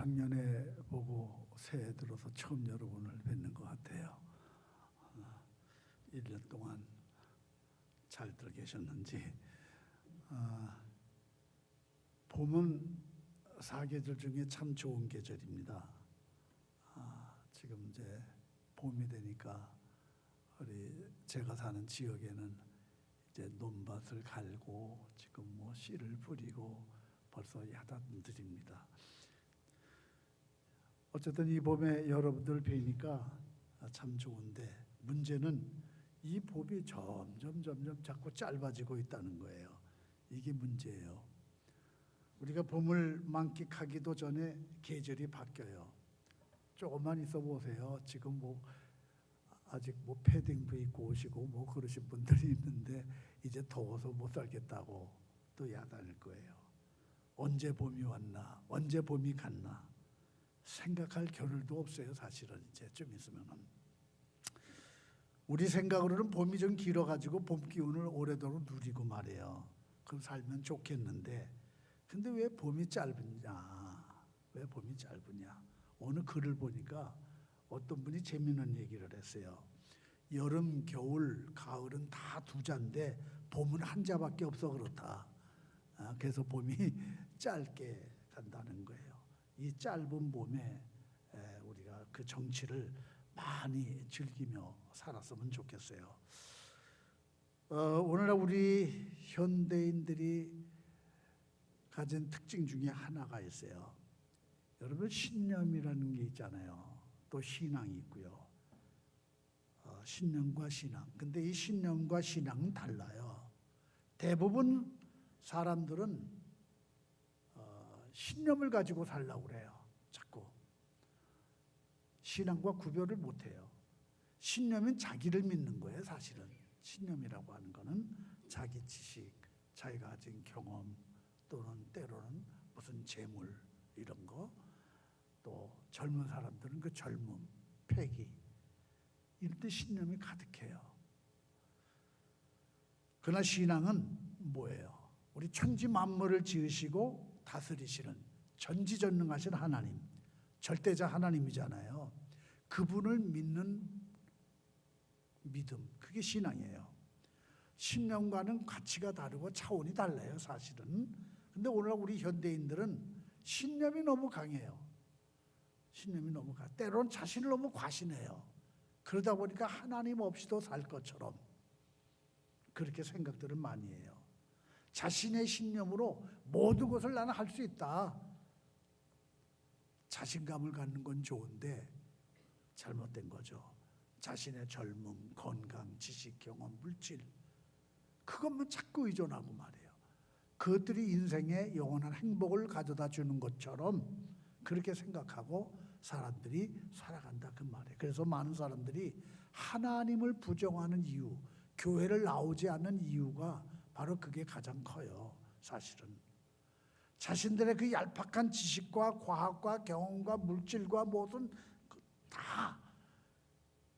작년에 보고 새해 들어서 처음 여러분을 뵙는 것 같아요. 1년 동안 잘들 계셨는지. 봄은 사계절 중에 참 좋은 계절입니다. 지금 이제 봄이 되니까 제가 사는 지역에는 이제 논밭을 갈고 지금 뭐 씨를 뿌리고 벌써 야단들입니다. 어쨌든 이 봄에 여러분들 뵈니까 참 좋은데, 문제는 이 봄이 점점 자꾸 짧아지고 있다는 거예요. 이게 문제예요. 우리가 봄을 만끽하기도 전에 계절이 바뀌어요. 조금만 있어 보세요. 지금 뭐 아직 뭐 패딩도 입고 오시고 뭐 그러신 분들이 있는데 이제 더워서 못 살겠다고 또 야단일 거예요. 언제 봄이 왔나, 언제 봄이 갔나 생각할 겨를도 없어요. 사실은 이제 좀 있으면은. 우리 생각으로는 봄이 좀 길어가지고 봄 기운을 오래도록 누리고 말이에요. 그럼 살면 좋겠는데, 근데 왜 봄이 짧으냐? 왜 봄이 짧으냐? 어느 글을 보니까 어떤 분이 재미있는 얘기를 했어요. 여름, 겨울, 가을은 다 두 자인데 봄은 한 자밖에 없어 그렇다. 그래서 봄이 짧게 간다는 거예요. 이 짧은 봄에 우리가 그 정취를 많이 즐기며 살았으면 좋겠어요. 오늘날 우리 현대인들이 가진 특징 중에 하나가 있어요. 여러분, 신념이라는 게 있잖아요. 또 신앙이 있고요. 신념과 신앙. 근데 이 신념과 신앙은 달라요. 대부분 사람들은 신념을 가지고 살려고 그래요. 자꾸 신앙과 구별을 못해요. 신념은 자기를 믿는 거예요. 사실은 신념이라고 하는 거는 자기 지식, 자기가 가진 경험, 또는 때로는 무슨 재물 이런 거, 또 젊은 사람들은 그 젊음, 패기, 이런 데 신념이 가득해요. 그러나 신앙은 뭐예요? 우리 천지 만물을 지으시고 다스리시는 전지전능하신 하나님, 절대자 하나님이잖아요. 그분을 믿는 믿음, 그게 신앙이에요. 신념과는 가치가 다르고 차원이 달라요, 사실은. 근데 오늘 우리 현대인들은 신념이 너무 강해요. 신념이 너무 강해요. 때로는 자신을 너무 과신해요. 그러다 보니까 하나님 없이도 살 것처럼 그렇게 생각들을 많이 해요. 자신의 신념으로 모든 것을 나는 할 수 있다. 자신감을 갖는 건 좋은데 잘못된 거죠. 자신의 젊음, 건강, 지식, 경험, 물질, 그것만 자꾸 의존하고 말이에요. 그것들이 인생의 영원한 행복을 가져다 주는 것처럼 그렇게 생각하고 사람들이 살아간다 그 말이에요. 그래서 많은 사람들이 하나님을 부정하는 이유, 교회를 나오지 않는 이유가 바로 그게 가장 커요. 사실은 자신들의 그 얄팍한 지식과 과학과 경험과 물질과 무슨 다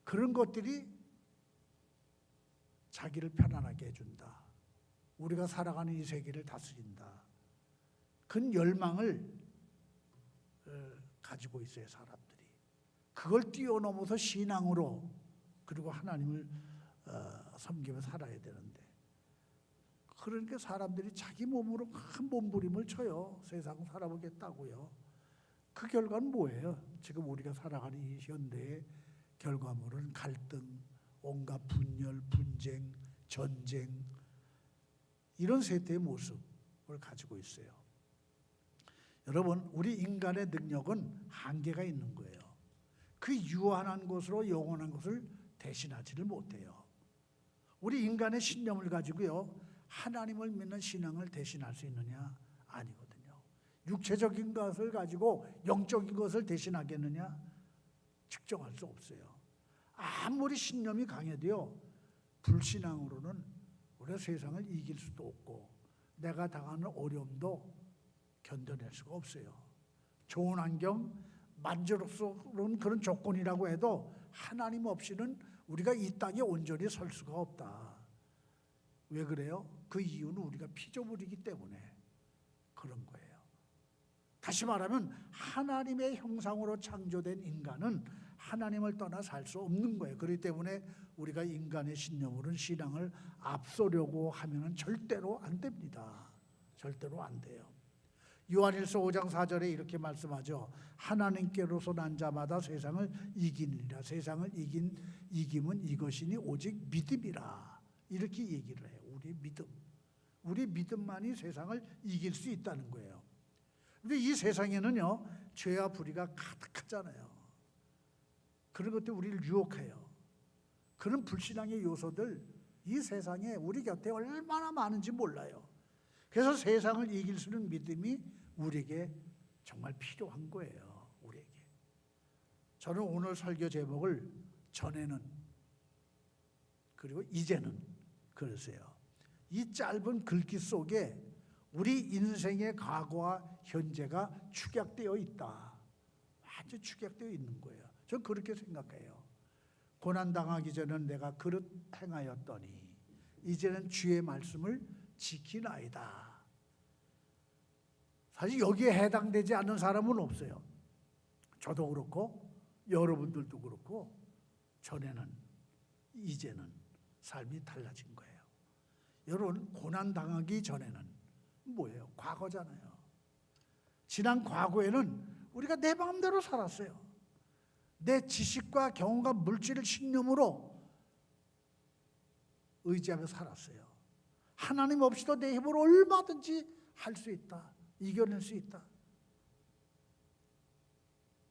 그런 것들이 자기를 편안하게 해준다. 우리가 살아가는 이 세계를 다스린다. 그 열망을 가지고 있어요, 사람들이. 그걸 뛰어넘어서 신앙으로 그리고 하나님을 섬기며 살아야 되는데, 그러니까 사람들이 자기 몸으로 큰 몸부림을 쳐요. 세상 살아보겠다고요. 그 결과는 뭐예요? 지금 우리가 살아가는 이 현대의 결과물은 갈등, 온갖 분열, 분쟁, 전쟁, 이런 세태의 모습을 가지고 있어요. 여러분, 우리 인간의 능력은 한계가 있는 거예요. 그 유한한 것으로 영원한 것을 대신하지를 못해요. 우리 인간의 신념을 가지고요, 하나님을 믿는 신앙을 대신할 수 있느냐? 아니거든요. 육체적인 것을 가지고 영적인 것을 대신하겠느냐? 측정할 수 없어요. 아무리 신념이 강해도요, 불신앙으로는 우리가 세상을 이길 수도 없고 내가 당하는 어려움도 견뎌낼 수가 없어요. 좋은 환경, 만족스러운 그런 조건이라고 해도 하나님 없이는 우리가 이 땅에 온전히 설 수가 없다. 왜 그래요? 그 이유는 우리가 피조물이기 때문에 그런 거예요. 다시 말하면 하나님의 형상으로 창조된 인간은 하나님을 떠나 살 수 없는 거예요. 그렇기 때문에 우리가 인간의 신념으로는 신앙을 앞서려고 하면 절대로 안 됩니다. 절대로 안 돼요. 요한일서 5장 4절에 이렇게 말씀하죠. 하나님께로서 난 자마다 세상을 이기느니라. 세상을 이김은 이것이니 오직 믿음이라. 이렇게 얘기를 해요. 우리의 믿음. 우리 믿음만이 세상을 이길 수 있다는 거예요. 근데 이 세상에는요, 죄와 불의가 가득하잖아요. 그런 것들이 우리를 유혹해요. 그런 불신앙의 요소들 이 세상에 우리 곁에 얼마나 많은지 몰라요. 그래서 세상을 이길 수 있는 믿음이 우리에게 정말 필요한 거예요. 우리에게. 저는 오늘 설교 제목을 전에는 그리고 이제는 그러세요. 이 짧은 글귀 속에 우리 인생의 과거와 현재가 축약되어 있다. 완전 축약되어 있는 거예요. 저는 그렇게 생각해요. 고난당하기 전에는 내가 그릇 행하였더니 이제는 주의 말씀을 지키나이다. 사실 여기에 해당되지 않는 사람은 없어요. 저도 그렇고 여러분들도 그렇고 전에는 이제는 삶이 달라진 거예요. 여러분 고난당하기 전에는 뭐예요? 과거잖아요. 지난 과거에는 우리가 내 마음대로 살았어요. 내 지식과 경험과 물질을 신념으로 의지하며 살았어요. 하나님 없이도 내 힘으로 얼마든지 할 수 있다. 이겨낼 수 있다.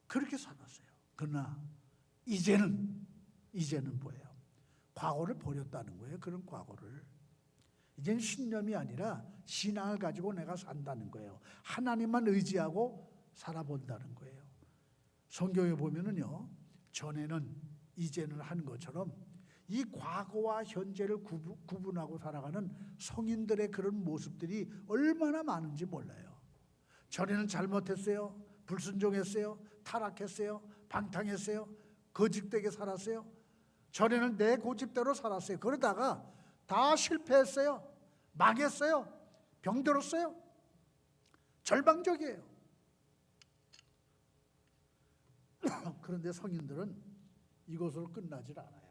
그렇게 살았어요. 그러나 이제는 뭐예요? 과거를 버렸다는 거예요. 그런 과거를. 이제는 신념이 아니라 신앙을 가지고 내가 산다는 거예요. 하나님만 의지하고 살아본다는 거예요. 성경에 보면은요, 전에는 이제는 하는 것처럼 이 과거와 현재를 구분하고 살아가는 성인들의 그런 모습들이 얼마나 많은지 몰라요. 전에는 잘못했어요. 불순종했어요. 타락했어요. 방탕했어요. 거짓되게 살았어요. 전에는 내 고집대로 살았어요. 그러다가 다 실패했어요. 망했어요. 병들었어요. 절망적이에요. 그런데 성인들은 이것으로 끝나질 않아요.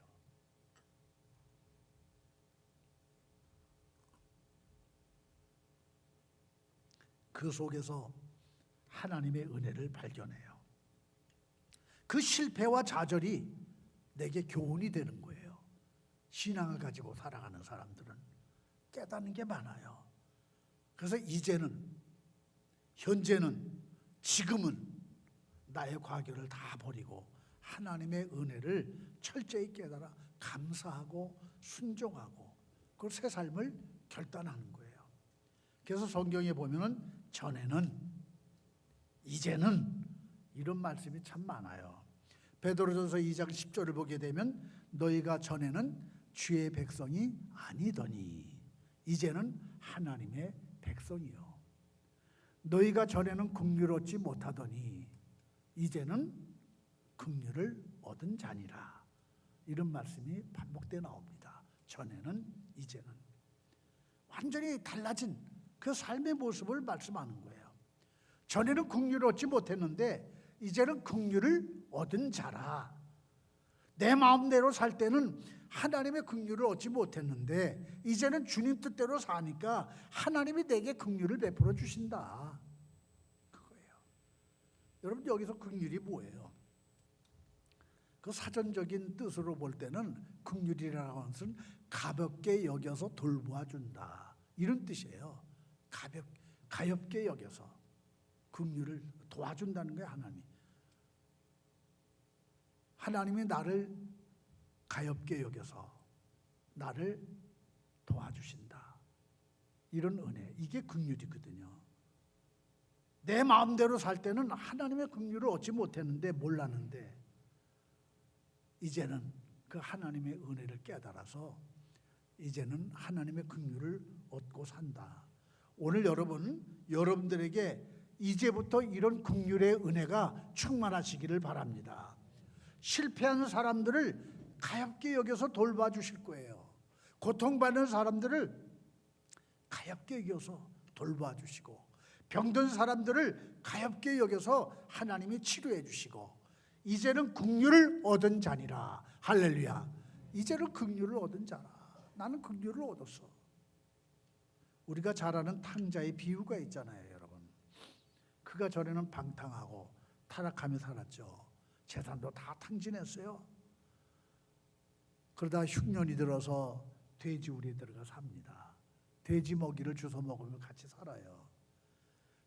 그 속에서 하나님의 은혜를 발견해요. 그 실패와 좌절이 내게 교훈이 되는 거예요. 신앙을 가지고 살아가는 사람들은 깨닫는 게 많아요. 그래서 이제는, 현재는, 지금은 나의 과거를 다 버리고 하나님의 은혜를 철저히 깨달아 감사하고 순종하고 그 새 삶을 결단하는 거예요. 그래서 성경에 보면은 전에는, 이제는 이런 말씀이 참 많아요. 베드로전서 2장 10절을 보게 되면 너희가 전에는 주의 백성이 아니더니 이제는 하나님의 백성이요. 너희가 전에는 긍휼을 얻지 못하더니 이제는 긍휼을 얻은 자니라. 이런 말씀이 반복되어 나옵니다. 전에는, 이제는. 완전히 달라진 그 삶의 모습을 말씀하는 거예요. 전에는 긍휼을 얻지 못했는데 이제는 긍휼을 얻은 자라. 내 마음대로 살 때는 하나님의 긍휼을 얻지 못했는데 이제는 주님 뜻대로 사니까 하나님이 내게 긍휼을 베풀어 주신다. 그거예요. 여러분 여기서 긍휼이 뭐예요? 그 사전적인 뜻으로 볼 때는 긍휼이라는 것은 가볍게 여겨서 돌보아 준다. 이런 뜻이에요. 가볍게 여겨서 긍휼을 도와준다는 거예요. 하나님이 나를 가볍게 여겨서 나를 도와주신다. 이런 은혜, 이게 긍휼이거든요. 내 마음대로 살 때는 하나님의 긍휼을 얻지 못했는데, 몰랐는데 이제는 그 하나님의 은혜를 깨달아서 이제는 하나님의 긍휼을 얻고 산다. 오늘 여러분들에게 이제부터 이런 긍휼의 은혜가 충만하시기를 바랍니다. 실패한 사람들을 가볍게 여겨서 돌봐주실 거예요. 고통받는 사람들을 가볍게 여겨서 돌봐주시고, 병든 사람들을 가엾게 여겨서 하나님이 치료해 주시고 이제는 긍휼을 얻은 자니라. 할렐루야. 이제는 긍휼을 얻은 자라. 나는 긍휼을 얻었어. 우리가 잘 아는 탕자의 비유가 있잖아요, 여러분. 그가 전에는 방탕하고 타락하며 살았죠. 재산도 다 탕진했어요. 그러다 흉년이 들어서 돼지 우리에 들어가 삽니다. 돼지 먹이를 주워 먹으며 같이 살아요.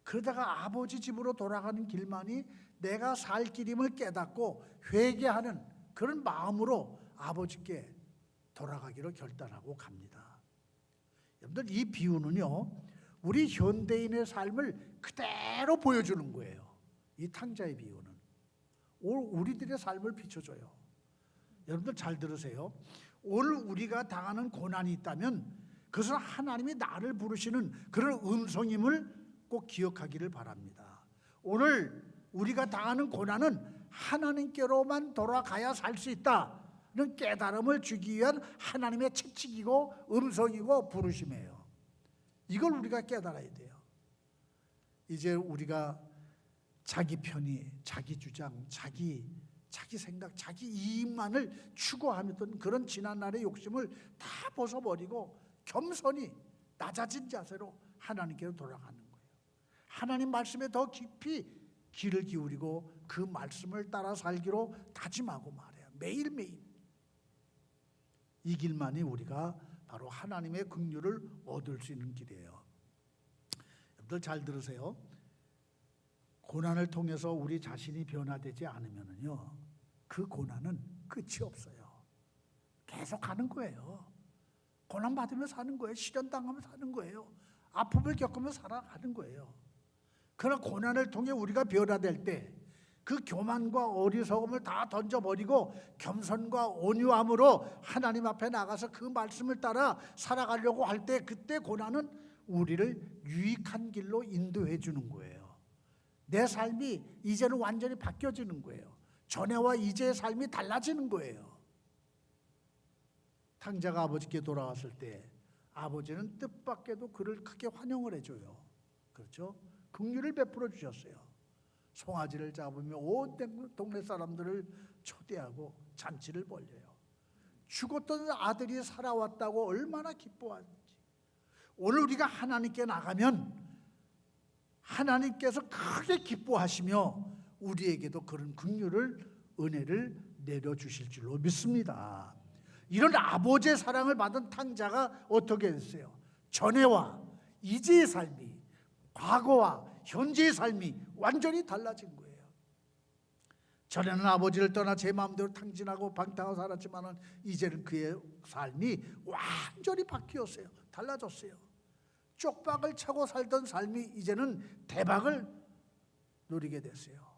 그러다가 아버지 집으로 돌아가는 길만이 내가 살 길임을 깨닫고 회개하는 그런 마음으로 아버지께 돌아가기로 결단하고 갑니다. 여러분들, 이 비유는요, 우리 현대인의 삶을 그대로 보여주는 거예요. 이 탕자의 비유는 우리들의 삶을 비춰줘요. 여러분들 잘 들으세요. 오늘 우리가 당하는 고난이 있다면 그것은 하나님이 나를 부르시는 그런 음성임을 꼭 기억하기를 바랍니다. 오늘 우리가 당하는 고난은 하나님께로만 돌아가야 살 수 있다는 깨달음을 주기 위한 하나님의 책칙이고 음성이고 부르심이에요. 이걸 우리가 깨달아야 돼요. 이제 우리가 자기 편의, 자기 주장, 자기 생각, 자기 이익만을 추구하던 그런 지난날의 욕심을 다 벗어버리고 겸손히 낮아진 자세로 하나님께로 돌아가는 거예요. 하나님 말씀에 더 깊이 귀를 기울이고 그 말씀을 따라 살기로 다짐하고 말해요. 매일매일. 이 길만이 우리가 바로 하나님의 긍휼을 얻을 수 있는 길이에요. 여러분들 잘 들으세요. 고난을 통해서 우리 자신이 변화되지 않으면요, 그 고난은 끝이 없어요. 계속 가는 거예요. 고난 받으며 사는 거예요. 시련 당하며 사는 거예요. 아픔을 겪으며 살아가는 거예요. 그러나 고난을 통해 우리가 변화될 때 그 교만과 어리석음을 다 던져버리고 겸손과 온유함으로 하나님 앞에 나가서 그 말씀을 따라 살아가려고 할 때 그때 고난은 우리를 유익한 길로 인도해 주는 거예요. 내 삶이 이제는 완전히 바뀌어지는 거예요. 전에와 이제의 삶이 달라지는 거예요. 탕자가 아버지께 돌아왔을 때 아버지는 뜻밖에도 그를 크게 환영을 해줘요. 그렇죠? 긍휼을 베풀어 주셨어요. 송아지를 잡으며 온 동네 사람들을 초대하고 잔치를 벌려요. 죽었던 아들이 살아왔다고 얼마나 기뻐하는지. 오늘 우리가 하나님께 나가면 하나님께서 크게 기뻐하시며 우리에게도 그런 긍휼을, 은혜를 내려주실 줄로 믿습니다. 이런 아버지의 사랑을 받은 탕자가 어떻게 됐어요? 전에와 이제의 삶이, 과거와 현재의 삶이 완전히 달라진 거예요. 전에는 아버지를 떠나 제 마음대로 탕진하고 방탕하고 살았지만 이제는 그의 삶이 완전히 바뀌었어요. 달라졌어요. 쪽박을 차고 살던 삶이 이제는 대박을 누리게 됐어요.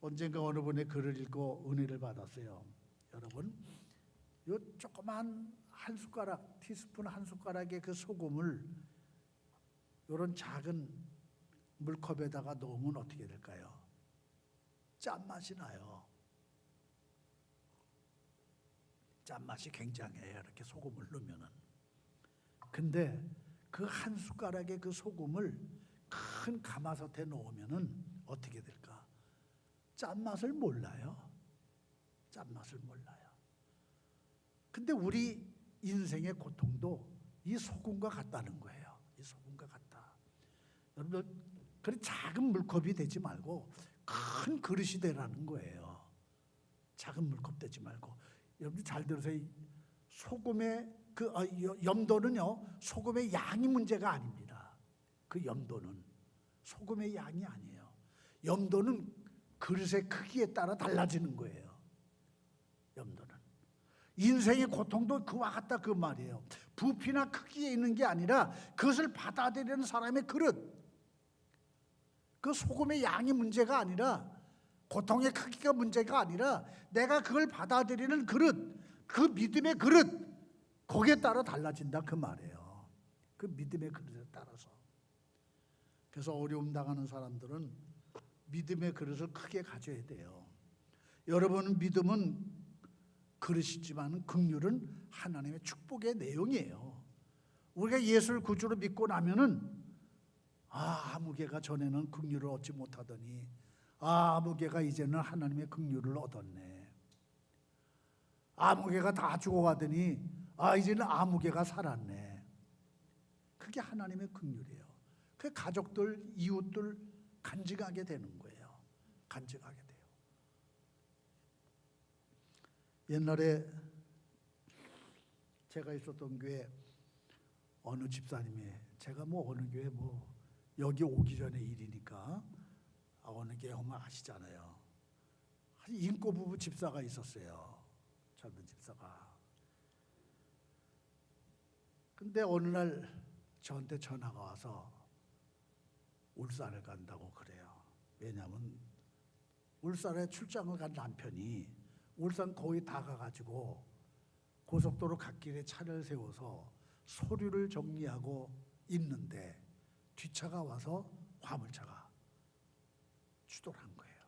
언젠가 어느 분의 글을 읽고 은혜를 받았어요. 여러분, 요 조그만 한 숟가락, 티스푼 한 숟가락의 그 소금을 이런 작은 물컵에다가 넣으면 어떻게 될까요? 짠맛이 나요. 짠맛이 굉장해요. 이렇게 소금을 넣으면은. 근데 그 한 숟가락의 그 소금을 큰 가마솥에 넣으면은 어떻게 될까? 짠맛을 몰라요. 짠맛을 몰라요. 근데 우리 인생의 고통도 이 소금과 같다는 거예요. 이 소금과 같다. 여러분들, 그런 작은 물컵이 되지 말고 큰 그릇이 되라는 거예요. 작은 물컵 되지 말고. 여러분들 잘 들으세요. 소금의 염도는요, 소금의 양이 문제가 아닙니다. 그 염도는 소금의 양이 아니에요. 염도는 그릇의 크기에 따라 달라지는 거예요. 염도는. 인생의 고통도 그와 같다 그 말이에요. 부피나 크기에 있는 게 아니라 그것을 받아들이는 사람의 그릇, 그 소금의 양이 문제가 아니라, 고통의 크기가 문제가 아니라 내가 그걸 받아들이는 그릇, 그 믿음의 그릇, 거기에 따라 달라진다 그 말이에요. 그 믿음의 그릇에 따라서. 그래서 어려움 당하는 사람들은 믿음의 그릇을 크게 가져야 돼요. 여러분, 믿음은 그릇이지만 긍휼은 하나님의 축복의 내용이에요. 우리가 예수를 구주로 믿고 나면은 아무개가 전에는 긍휼을 얻지 못하더니 아무개가 이제는 하나님의 긍휼을 얻었네. 아무개가 다 죽어가더니 이제는 아무개가 살았네. 그게 하나님의 긍휼이에요. 그 가족들, 이웃들 간직하게 되는 거예요. 간직하게 돼요. 옛날에 제가 있었던 교회 어느 집사님이, 제가 어느 교회 여기 오기 전에 일이니까 어느 교회 오면 아시잖아요. 인고 부부 집사가 있었어요. 젊은 집사가. 근데 어느 날 저한테 전화가 와서 울산을 간다고 그래요. 왜냐하면 울산에 출장을 간 남편이 울산 거의 다 가가지고 고속도로 갓길에 차를 세워서 서류를 정리하고 있는데 뒷차가 와서 화물차가 추돌한 거예요.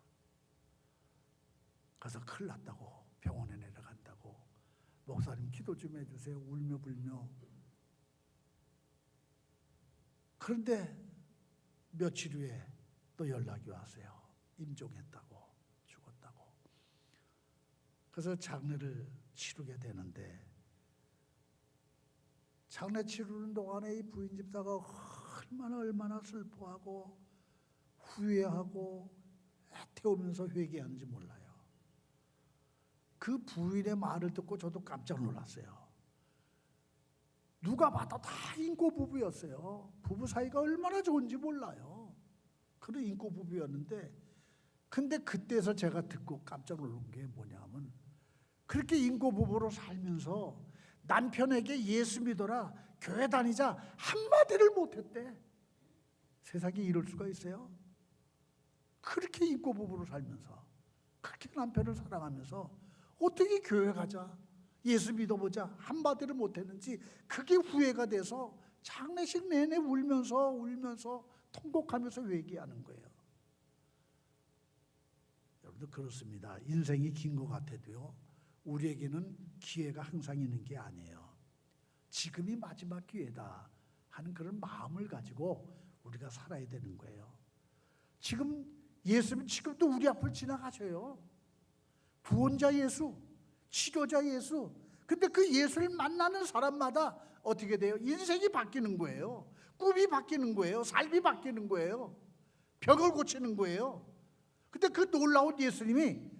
그래서 큰일 났다고, 병원에 내려간다고, 목사님 기도 좀 해주세요, 울며 불며. 그런데 며칠 후에 또 연락이 왔어요. 임종했다고, 죽었다고. 그래서 장례를 치르게 되는데, 장례 치르는 동안에 이 부인 집사가 얼마나 슬퍼하고 후회하고 애태우면서 회개하는지 몰라요. 그 부인의 말을 듣고 저도 깜짝 놀랐어요. 누가 봐도 다 인고 부부였어요. 부부 사이가 얼마나 좋은지 몰라요. 그런 인고 부부였는데, 근데 그때서 제가 듣고 깜짝 놀란 게 뭐냐면, 그렇게 인고 부부로 살면서 남편에게 예수 믿어라, 교회 다니자 한마디를 못했대. 세상에 이럴 수가 있어요? 그렇게 인고 부부로 살면서, 그렇게 남편을 사랑하면서 어떻게 교회 가자, 예수 믿어보자 한마디를 못했는지 그게 후회가 돼서 장례식 내내 울면서 통곡하면서 회개하는 거예요. 여러분들 그렇습니다. 인생이 긴 것 같아도요, 우리에게는 기회가 항상 있는 게 아니에요. 지금이 마지막 기회다 하는 그런 마음을 가지고 우리가 살아야 되는 거예요. 지금 예수는 지금도 우리 앞을 지나가셔요. 구원자 예수, 치료자 예수. 근데 그 예수를 만나는 사람마다 어떻게 돼요? 인생이 바뀌는 거예요. 꿈이 바뀌는 거예요. 삶이 바뀌는 거예요. 병을 고치는 거예요. 근데 그 놀라운 예수님이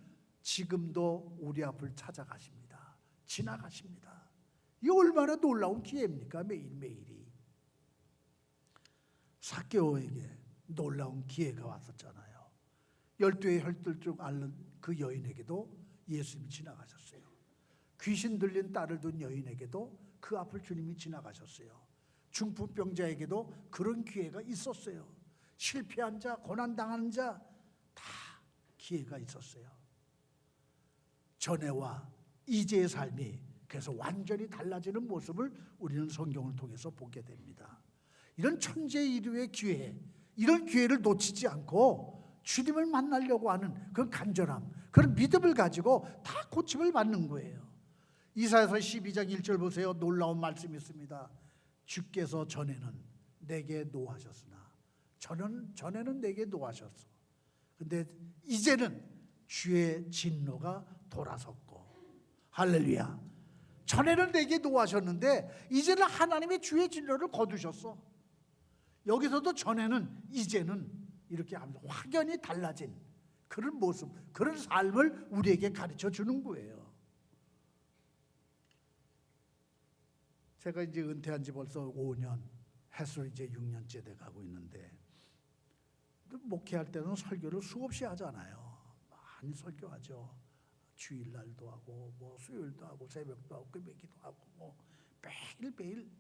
지금도 우리 앞을 찾아가십니다. 지나가십니다. 이 얼마나 놀라운 기회입니까? 매일매일이. 삭개오에게 놀라운 기회가 왔었잖아요. 12의 혈들 중 앓는 그 여인에게도 예수님이 지나가셨어요. 귀신 들린 딸을 둔 여인에게도 그 앞을 주님이 지나가셨어요. 중풍병자에게도 그런 기회가 있었어요. 실패한 자, 고난당하는 자 다 기회가 있었어요. 전에와 이제의 삶이 그래서 완전히 달라지는 모습을 우리는 성경을 통해서 보게 됩니다. 이런 천재일류의 기회, 이런 기회를 놓치지 않고 주님을 만나려고 하는 그런 간절함, 그런 믿음을 가지고 다 고침을 받는 거예요. 이사야서 12장 1절 보세요. 놀라운 말씀이 있습니다. 주께서 전에는 내게 노하셨으나, 전에는 내게 노하셨어. 근데 이제는 주의 진노가 돌아섰고, 할렐루야. 전에는 내게 노하셨는데 이제는 하나님의 주의 진노를 거두셨어. 여기서도 전에는 이제는 이렇게 하면서 확연히 달라진 그런 모습, 그런 삶을 우리에게 가르쳐 주는 거예요. 제가 이제 은퇴한 지 벌써 5년, 햇수로 이제 6년째 돼 가고 있는데, 목회할 때는 설교를 수없이 하잖아요. 많이 설교하죠. 주일날도 하고 수요일도 하고 새벽도 하고 금요일도 하고 매일매일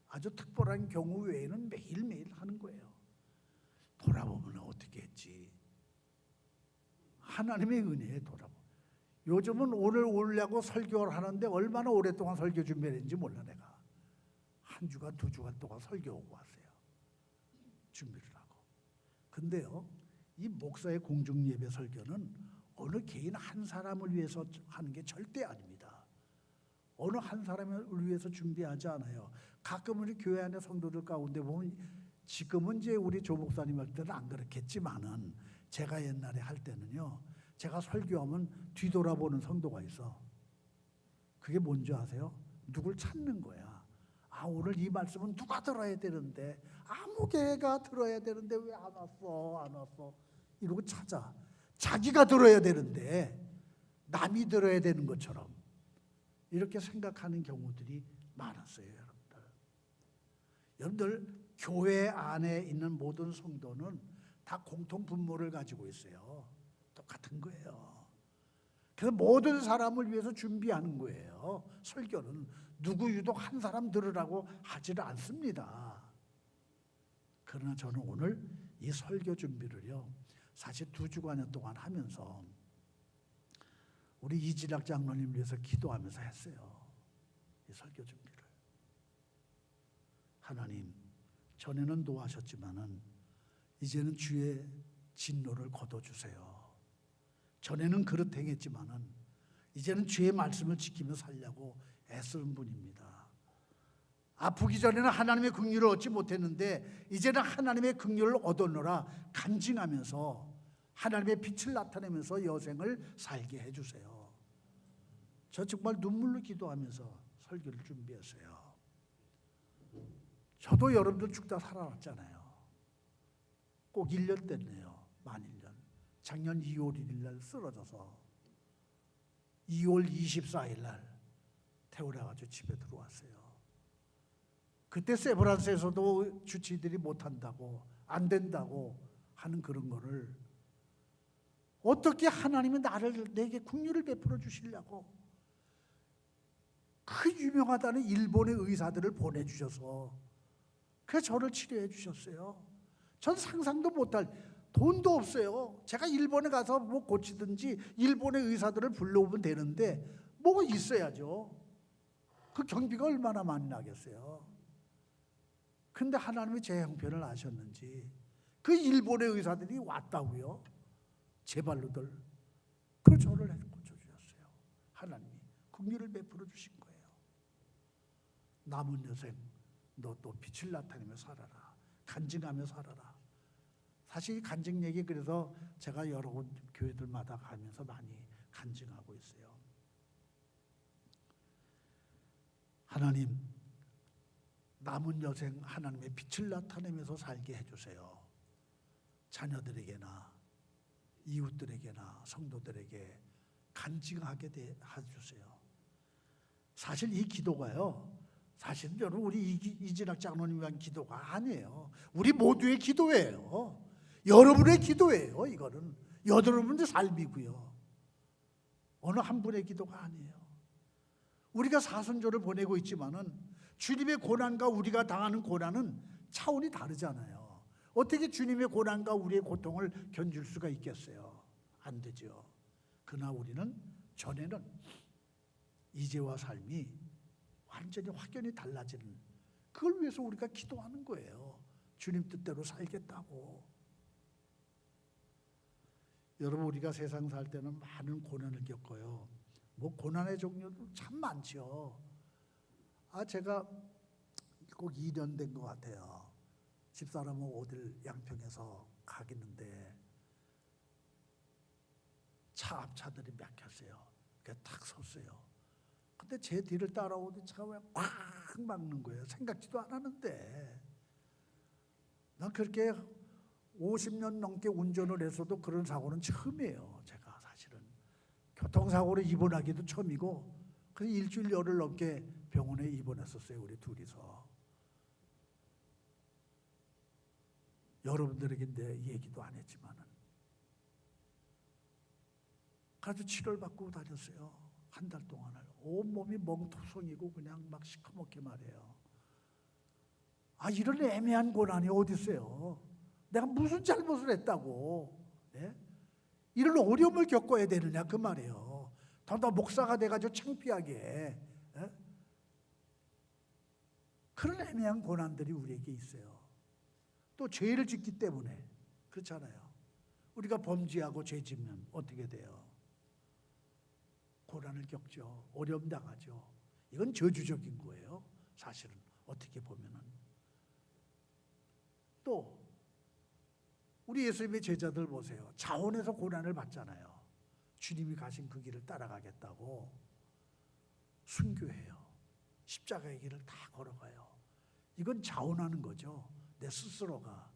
아주 특별한 경우 외에는 매일매일 하는 거예요. 돌아보면 어떻게 했지? 하나님의 은혜에 돌아보. 요즘은 오늘 오려고 설교를 하는데 얼마나 오랫동안 설교 준비를 했는지 몰라. 내가 한 주간 2주간 동안 설교하고 왔어요. 준비를 하고. 근데요, 이 목사의 공중예배 설교는 어느 개인 한 사람을 위해서 하는 게 절대 아닙니다. 어느 한 사람을 위해서 준비하지 않아요. 가끔 우리 교회 안에 성도들 가운데 보면 지금은 이제 우리 조 목사님 할 때는 안 그렇겠지만은 제가 옛날에 할 때는요. 제가 설교하면 뒤돌아보는 성도가 있어. 그게 뭔지 아세요? 누굴 찾는 거야. 아, 오늘 이 말씀은 누가 들어야 되는데, 아무 개가 들어야 되는데 왜 안 왔어? 안 왔어? 이러고 찾아. 자기가 들어야 되는데 남이 들어야 되는 것처럼 이렇게 생각하는 경우들이 많았어요, 여러분들. 여러분들 교회 안에 있는 모든 성도는 다 공통 분모를 가지고 있어요. 똑같은 거예요. 그래서 모든 사람을 위해서 준비하는 거예요. 설교는 누구 유독 한 사람 들으라고 하지를 않습니다. 그러나 저는 오늘 이 설교 준비를요, 사실 2주간 동안 하면서 우리 이진학 장로님 위해서 기도하면서 했어요. 이 설교 준비를. 하나님, 전에는 노하셨지만은 이제는 주의 진노를 거둬주세요. 전에는 그릇 행했지만은 이제는 주의 말씀을 지키며 살려고 애쓰는 분입니다. 아프기 전에는 하나님의 긍휼을 얻지 못했는데 이제는 하나님의 긍휼을 얻었노라 간증하면서 하나님의 빛을 나타내면서 여생을 살게 해주세요. 저 정말 눈물로 기도하면서 설교를 준비했어요. 저도 여러분들 죽다 살아났잖아요. 꼭 1년 됐네요. 만 1년. 작년 2월 1일 날 쓰러져서 2월 24일 날 태우려가지고 집에 들어왔어요. 그때 세브란스에서도 주치들이 못한다고, 안 된다고 하는 그런 거를 어떻게 하나님이 내게 긍휼을 베풀어 주시려고 그 유명하다는 일본의 의사들을 보내주셔서 그래서 저를 치료해 주셨어요. 전 상상도 못할, 돈도 없어요. 제가 일본에 가서 뭐 고치든지 일본의 의사들을 불러오면 되는데 뭐가 있어야죠. 그 경비가 얼마나 많이 나겠어요. 근데 하나님이 제 형편을 아셨는지 그 일본의 의사들이 왔다고요. 제 발로들. 그 저를 고쳐주셨어요. 하나님이 긍휼을 베풀어 주신 거예요. 남은 여생 너 또 빛을 나타내며 살아라. 간증하며 살아라. 사실 이 간증 얘기 그래서 제가 여러 곳 교회들마다 가면서 많이 간증하고 있어요. 하나님, 남은 여생 하나님의 빛을 나타내면서 살게 해주세요. 자녀들에게나 이웃들에게나 성도들에게 간증하게 해주세요. 사실 이 기도가요, 사실은 여러분 우리 이진학 장로님 위한 기도가 아니에요. 우리 모두의 기도예요. 여러분의 기도예요. 이거는 여러분의 삶이고요. 어느 한 분의 기도가 아니에요. 우리가 사선조를 보내고 있지만은 주님의 고난과 우리가 당하는 고난은 차원이 다르잖아요. 어떻게 주님의 고난과 우리의 고통을 견줄 수가 있겠어요? 안 되죠. 그러나 우리는 전에는 이제와 삶이 완전히 확연히 달라지는, 그걸 위해서 우리가 기도하는 거예요. 주님 뜻대로 살겠다고. 여러분, 우리가 세상 살 때는 많은 고난을 겪어요. 뭐 고난의 종류도 참 많죠. 제가 꼭 2년 된 것 같아요. 집사람은 어딜 양평에서 가겠는데 차 앞차들이 막혔어요. 그래서 탁 섰어요. 근데 제 뒤를 따라오던 차가 왜 꽉 막는 거예요. 생각지도 않았는데. 난 그렇게 50년 넘게 운전을 해서도 그런 사고는 처음이에요. 제가 사실은 교통사고로 입원하기도 처음이고, 그래서 일주일 열흘 넘게 병원에 입원했었어요. 우리 둘이서. 여러분들에게 내 얘기도 안 했지만은 그래서 치료를 받고 다녔어요. 한 달 동안을. 온몸이 멍투성이고 그냥 막 시커멓게 말해요. 이런 애매한 고난이 어디 있어요? 내가 무슨 잘못을 했다고, 예? 이런 어려움을 겪어야 되느냐 그 말이에요. 더더 목사가 돼가지고 창피하게, 예? 그런 애매한 고난들이 우리에게 있어요. 또 죄를 짓기 때문에 그렇잖아요. 우리가 범죄하고 죄 짓면 어떻게 돼요? 고난을 겪죠. 어려움 당하죠. 이건 저주적인 거예요. 사실은 어떻게 보면은. 또 우리 예수님의 제자들 보세요. 자원에서 고난을 받잖아요. 주님이 가신 그 길을 따라가겠다고 순교해요. 십자가의 길을 다 걸어가요. 이건 자원하는 거죠. 내 스스로가.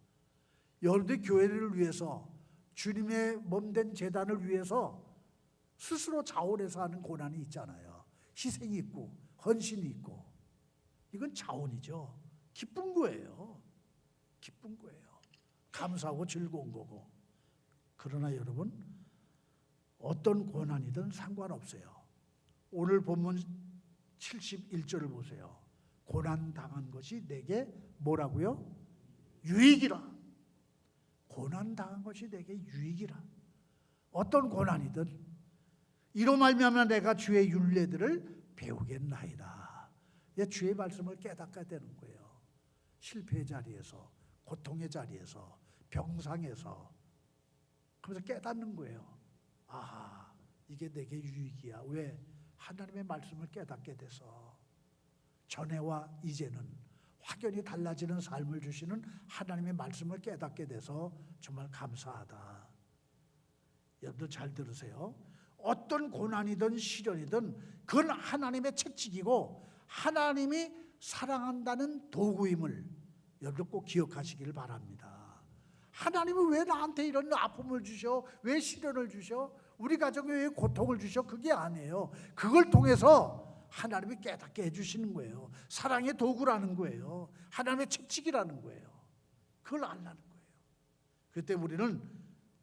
여러분들 교회를 위해서, 주님의 몸된 제단을 위해서 스스로 자원해서 하는 고난이 있잖아요. 희생이 있고 헌신이 있고. 이건 자원이죠. 기쁜 거예요. 기쁜 거예요. 감사하고 즐거운 거고. 그러나 여러분, 어떤 고난이든 상관없어요. 오늘 본문 71절을 보세요. 고난 당한 것이 내게 뭐라고요? 유익이라. 고난 당한 것이 내게 유익이라. 어떤 고난이든 이로 말미암아 내가 주의 율례들을 배우겠나이다. 주의 말씀을 깨닫게 되는 거예요. 실패의 자리에서, 고통의 자리에서, 병상에서. 그래서 깨닫는 거예요. 아하, 이게 내게 유익이야. 왜? 하나님의 말씀을 깨닫게 돼서. 전에와 이제는 확연히 달라지는 삶을 주시는 하나님의 말씀을 깨닫게 돼서 정말 감사하다. 여러분들 잘 들으세요. 어떤 고난이든 시련이든 그건 하나님의 책찍이고 하나님이 사랑한다는 도구임을 여러분들 꼭 기억하시기를 바랍니다. 하나님은 왜 나한테 이런 아픔을 주셔? 왜 시련을 주셔? 우리 가정에 왜 고통을 주셔? 그게 아니에요. 그걸 통해서 하나님이 깨닫게 해주시는 거예요. 사랑의 도구라는 거예요. 하나님의 책찍이라는 거예요. 그걸 알라는 거예요. 그때 우리는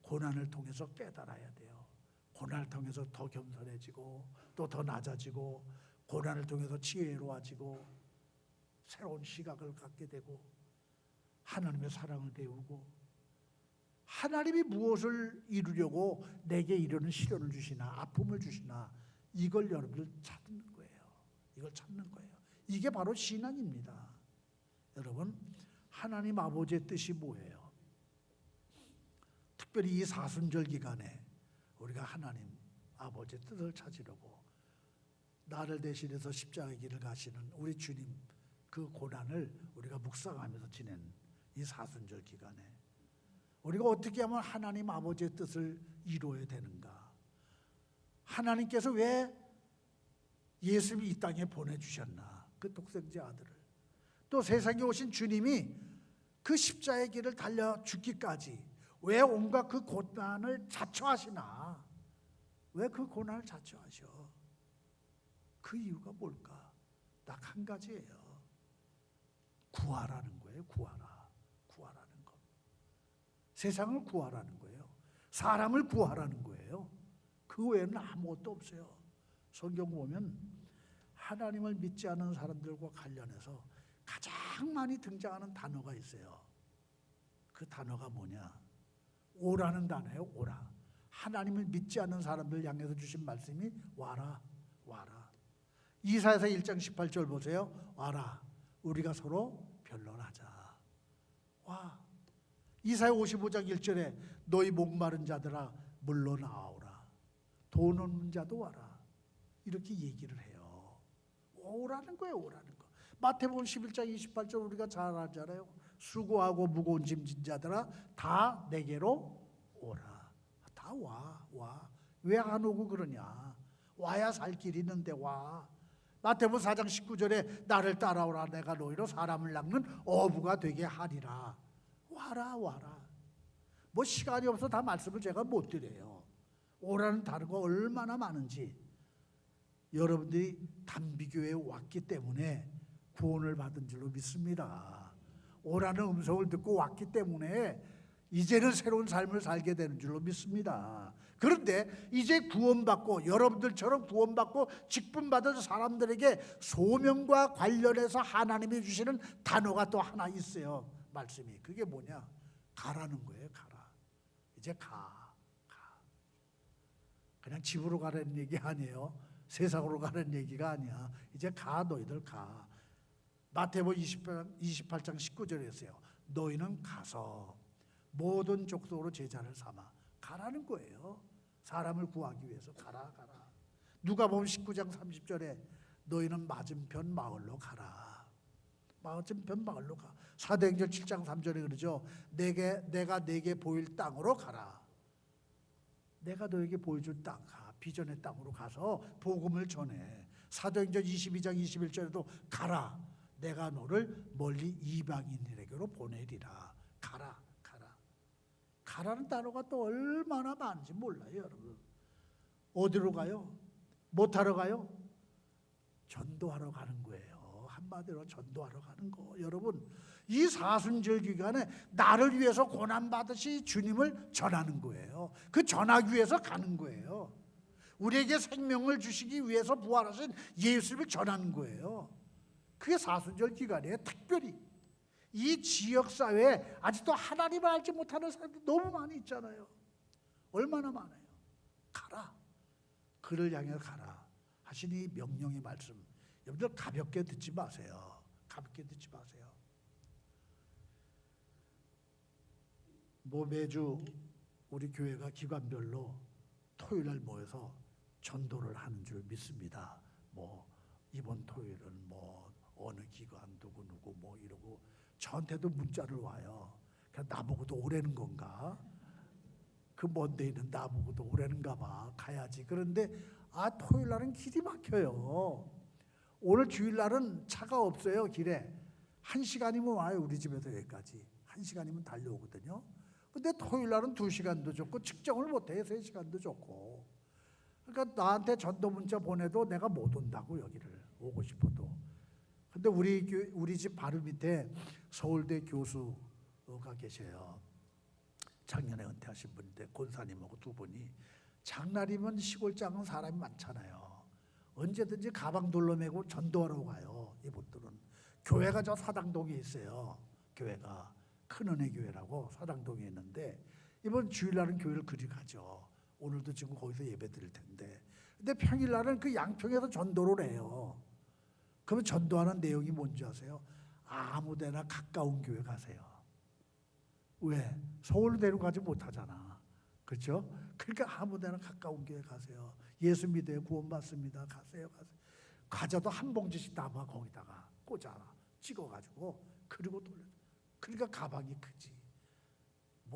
고난을 통해서 깨달아야 돼요. 고난을 통해서 더 겸손해지고 또 더 낮아지고 고난을 통해서 지혜로워지고 새로운 시각을 갖게 되고 하나님의 사랑을 배우고 하나님이 무엇을 이루려고 내게 이러는 시련을 주시나 아픔을 주시나 이걸 여러분들 찾는 거예요. 이걸 찾는 거예요. 이게 바로 신앙입니다. 여러분, 하나님 아버지의 뜻이 뭐예요? 특별히 이 사순절 기간에 우리가 하나님 아버지의 뜻을 찾으려고 나를 대신해서 십자가의 길을 가시는 우리 주님 그 고난을 우리가 묵상하면서 지낸 이 사순절 기간에 우리가 어떻게 하면 하나님 아버지의 뜻을 이루어야 되는가? 하나님께서 왜 예수님이 이 땅에 보내주셨나? 그 독생자 아들을. 또 세상에 오신 주님이 그 십자가의 길을 달려 죽기까지 왜 온갖 그 고난을 자처하시나? 왜 그 고난을 자처하셔? 그 이유가 뭘까? 딱 한 가지예요. 구하라는 거예요. 구하라는 것. 세상을 구하라는 거예요. 사람을 구하라는 거예요. 그 외에는 아무것도 없어요. 성경 보면 하나님을 믿지 않는 사람들과 관련해서 가장 많이 등장하는 단어가 있어요. 그 단어가 뭐냐? 오라는 단어예요. 오라. 하나님을 믿지 않는 사람들 향해서 주신 말씀이 와라, 와라. 이사야서 1장 18절 보세요. 와라, 우리가 서로 변론하자. 와. 이사야 55장 1절에 너희 목마른 자들아 물러 나오라. 돈 없는 자도 와라. 이렇게 얘기를 해요. 오라는 거예요. 오라는 거. 마태복음 11장 28절 우리가 잘 알잖아요. 수고하고 무거운 짐진 자들아 다 내게로 오라. 다 와. 왜 안 오고 그러냐? 와야 살 길이 있는데 와. 마태복음 4장 19절에 나를 따라오라. 내가 너희로 사람을 낚는 어부가 되게 하리라. 와라. 뭐 시간이 없어 다 말씀을 제가 못 드려요. 오라는 단어가 얼마나 많은지. 여러분들이 단비교회에 왔기 때문에 구원을 받은 줄로 믿습니다. 오라는 음성을 듣고 왔기 때문에 이제는 새로운 삶을 살게 되는 줄로 믿습니다. 그런데 이제 구원받고 여러분들처럼 구원받고 직분받은 사람들에게 소명과 관련해서 하나님이 주시는 단어가 또 하나 있어요. 말씀이. 그게 뭐냐? 가라는 거예요. 가라. 이제 가. 그냥 집으로 가라는 얘기 아니에요. 세상으로 가라는 얘기가 아니야. 이제 가. 너희들 가. 마태복음 28장 19절에 있어요. 너희는 가서 모든 족속으로 제자를 삼아. 가라는 거예요. 사람을 구하기 위해서 가라. 누가복음 19장 30절에 너희는 맞은편 마을로 가라. 맞은편 마을로 가. 사도행전 7장 3절에 그러죠. 내가 내게 보일 땅으로 가라. 내가 너에게 보여줄 땅, 비전의 땅으로 가서 복음을 전해. 사도행전 22장 21절에도 가라. 내가 너를 멀리 이방인들에게로 보내리라. 가라. 가라는 단어가 또 얼마나 많은지 몰라요, 여러분. 어디로 가요? 못하러 가요? 전도하러 가는 거예요. 한마디로 전도하러 가는 거. 여러분, 이 사순절 기간에 나를 위해서 고난받으시 주님을 전하는 거예요. 그 전하기 위해서 가는 거예요. 우리에게 생명을 주시기 위해서 부활하신 예수를 전하는 거예요. 그게 사순절 기간이에요. 특별히 이 지역사회에 아직도 하나님을 알지 못하는 사람들이 너무 많이 있잖아요. 얼마나 많아요. 가라. 그를 향해 가라 하시니 명령의 말씀, 여러분들 가볍게 듣지 마세요. 가볍게 듣지 마세요. 매주 우리 교회가 기관별로 토요일날 모여서 전도를 하는 줄 믿습니다. 이번 토요일은 어느 기관 누구 이러고 저한테도 문자를 와요. 그냥 나보고도 오라는 건가? 그 먼 데 있는 나보고도 오라는가 봐. 가야지. 그런데 토요일날은 길이 막혀요. 오늘 주일날은 차가 없어요. 길에 1시간이면 와요. 우리 집에서 여기까지 1시간이면 달려오거든요. 근데 토요일날은 2시간도 좋고 측정을 못해요. 3시간도 좋고. 그러니까 나한테 전도 문자 보내도 내가 못 온다고, 여기를 오고 싶어도. 근데 우리 집 바로 밑에 서울대 교수가 계셔요. 작년에 은퇴하신 분인데 권사님하고 두 분이, 장날이면 시골장은 사람이 많잖아요. 언제든지 가방 둘러매고 전도하러 가요. 이분들은. 교회가 저 사당동에 있어요. 교회가 큰은혜 교회라고 사당동에 있는데 이번 주일날은 교회를 그리 가죠. 오늘도 지금 거기서 예배 드릴 텐데. 근데 평일날은 그 양평에서 전도를 해요. 그러면 전도하는 내용이 뭔지 아세요? 아무데나 가까운 교회 가세요. 왜? 서울로 내려가지 못하잖아. 그렇죠? 그러니까 아무데나 가까운 교회 가세요. 예수 믿어요. 구원받습니다. 가세요. 과자도 한 봉지씩 담아 거기다가 꽂아 찍어가지고 그리고 돌려. 그러니까 가방이 크지.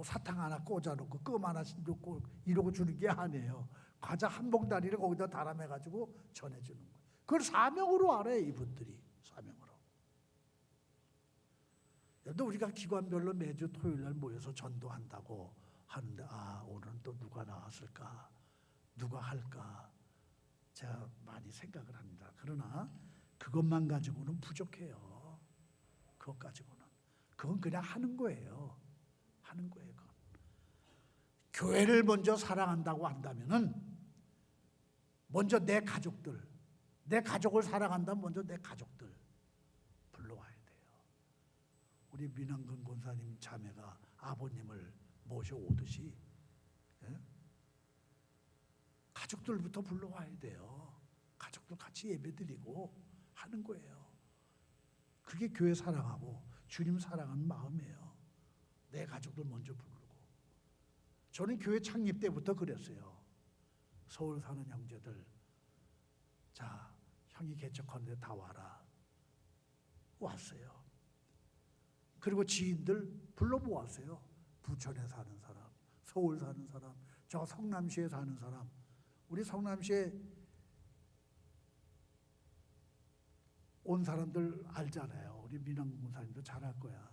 사탕 하나 꽂아놓고 껌 하나씩 넣고 이러고 주는 게 아니에요. 과자 한 봉다리를 거기다 달아매가지고 전해주는 거예요. 그걸 사명으로 알아요. 이분들이 사명으로. 여러분, 우리가 기관별로 매주 토요일날 모여서 전도한다고 하는데 오늘은 또 누가 나왔을까? 누가 할까? 제가 많이 생각을 합니다. 그러나 그것만 가지고는 부족해요. 그것 가지고는. 그건 그냥 하는 거예요. 하는 거예요. 그건. 교회를 먼저 사랑한다고 한다면은 먼저 내 가족을 사랑한다면 먼저 내 가족들 불러와야 돼요. 우리 민항근 권사님 자매가 아버님을 모셔오듯이 가족들부터 불러와야 돼요. 가족들 같이 예배드리고 하는 거예요. 그게 교회 사랑하고 주님 사랑하는 마음이에요. 내 가족들 먼저 부르고. 저는 교회 창립 때부터 그랬어요. 서울 사는 형제들, 자, 형이 개척하는데 다 와라. 왔어요. 그리고 지인들 불러 모았어요. 부천에 사는 사람, 서울 사는 사람, 저 성남시에 사는 사람. 우리 성남시에 온 사람들 알잖아요. 우리 민항근 권사님도 잘 알 거야.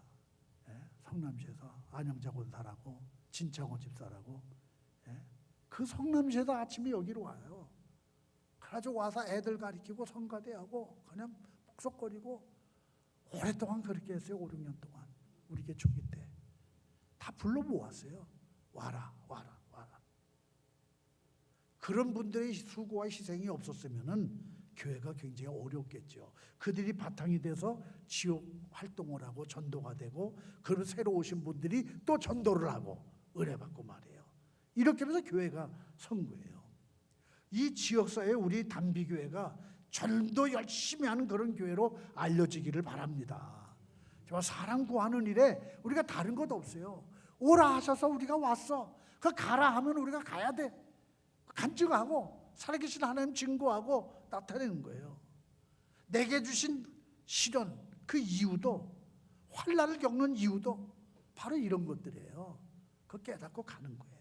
성남시에서 안영자 권사라고, 진창호 집사라고. 그 성남시에서 아침에 여기로 와요. 그래가지고 와서 애들 가르치고 성가대하고 그냥 복속거리고 오랫동안 그렇게 했어요. 5, 6년 동안. 우리 개초기 때. 다 불러 모았어요. 와라. 그런 분들의 수고와 희생이 없었으면은 교회가 굉장히 어렵겠죠. 그들이 바탕이 돼서 지역 활동을 하고 전도가 되고, 그러면 새로 오신 분들이 또 전도를 하고 은혜받고 말이에요. 이렇게 하면서 교회가 선 거예요. 이 지역사회 우리 단비교회가 전도 열심히 하는 그런 교회로 알려지기를 바랍니다. 정말 사람 구하는 일에 우리가 다른 것 없어요. 오라 하셔서 우리가 왔어. 그 가라 하면 우리가 가야 돼. 간증하고 살아계신 하나님 증거하고 나타내는 거예요. 내게 주신 시련, 그 이유도, 환난을 겪는 이유도 바로 이런 것들이에요. 그거 깨닫고 가는 거예요.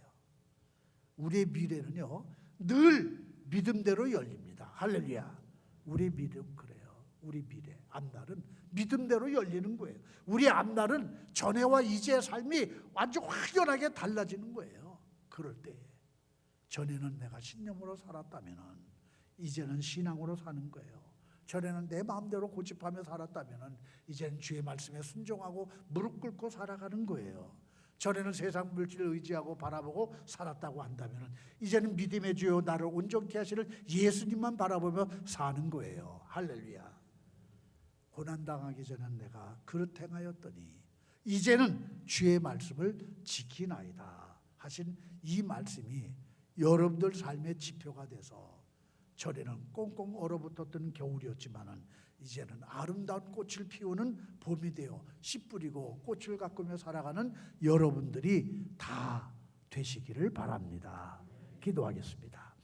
우리의 미래는요, 늘 믿음대로 열립니다. 할렐루야. 우리 믿음 그래요. 우리 미래, 앞날은 믿음대로 열리는 거예요. 우리 앞날은 전에와 이제의 삶이 완전 확연하게 달라지는 거예요. 그럴 때 전에는 내가 신념으로 살았다면 이제는 신앙으로 사는 거예요. 전에는 내 마음대로 고집하며 살았다면 이제는 주의 말씀에 순종하고 무릎 꿇고 살아가는 거예요. 전에는 세상 물질을 의지하고 바라보고 살았다고 한다면 이제는 믿음의 주요 나를 온전케 하시는 예수님만 바라보며 사는 거예요. 할렐루야. 고난당하기 전엔 내가 그릇 행하였더니 이제는 주의 말씀을 지키나이다 하신 이 말씀이 여러분들 삶의 지표가 돼서, 전에는 꽁꽁 얼어붙었던 겨울이었지만은 이제는 아름다운 꽃을 피우는 봄이 되어 씨 뿌리고 꽃을 가꾸며 살아가는 여러분들이 다 되시기를 바랍니다. 기도하겠습니다.